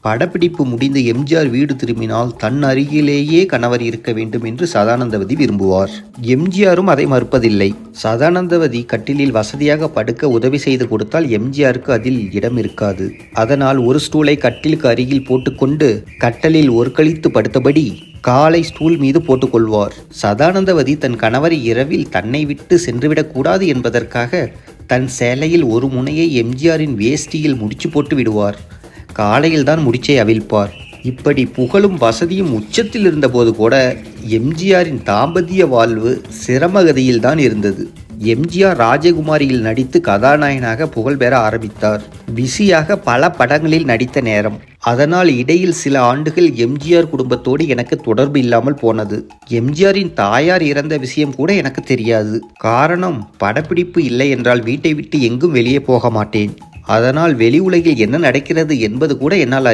படப்பிடிப்பு முடிந்து எம்ஜிஆர் வீடு திரும்பினால் தன் அருகிலேயே கணவர் இருக்க வேண்டும் என்று சதானந்தவதி விரும்புவார். எம்ஜிஆரும் அதை மறுப்பதில்லை. சதானந்தவதி கட்டிலில் வசதியாக படுக்க உதவி செய்து கொடுத்தால் எம்ஜிஆருக்கு அதில் இடம் இருக்காது. அதனால் ஒரு ஸ்டூலை கட்டிலுக்கு அருகில் போட்டுக்கொண்டு கட்டலில் ஒரு கழித்து படுத்தபடி காலை ஸ்டூல் மீது போட்டுக்கொள்வார். சதானந்தவதி தன் கணவரை இரவில் தன்னை விட்டு சென்றுவிடக்கூடாது என்பதற்காக தன் சேலையில் ஒரு முனையை எம்ஜிஆரின் வேஷ்டியில் முடிச்சு போட்டு விடுவார். காலையில் தான் முடிச்சை அவிழ்ப்பார். இப்படி புகழும் வசதியும் உச்சத்தில் இருந்தபோது கூட எம்ஜிஆரின் தாம்பத்திய வாழ்வு சிரமகதியில் தான் இருந்தது. எம்ஜிஆர் ராஜகுமாரியில் நடித்து கதாநாயகனாக புகழ் பெற ஆரம்பித்தார். பிஸியாக பல படங்களில் நடித்த நேரம். அதனால் இடையில் சில ஆண்டுகள் எம்ஜிஆர் குடும்பத்தோடு எனக்கு தொடர்பு இல்லாமல் போனது. எம்ஜிஆரின் தாயார் இறந்த விஷயம் கூட எனக்கு தெரியாது. காரணம், படப்பிடிப்பு இல்லை என்றால் வீட்டை விட்டு எங்கும் வெளியே போக மாட்டேன். அதனால் வெளி உலகில் என்ன நடக்கிறது என்பது கூட என்னால்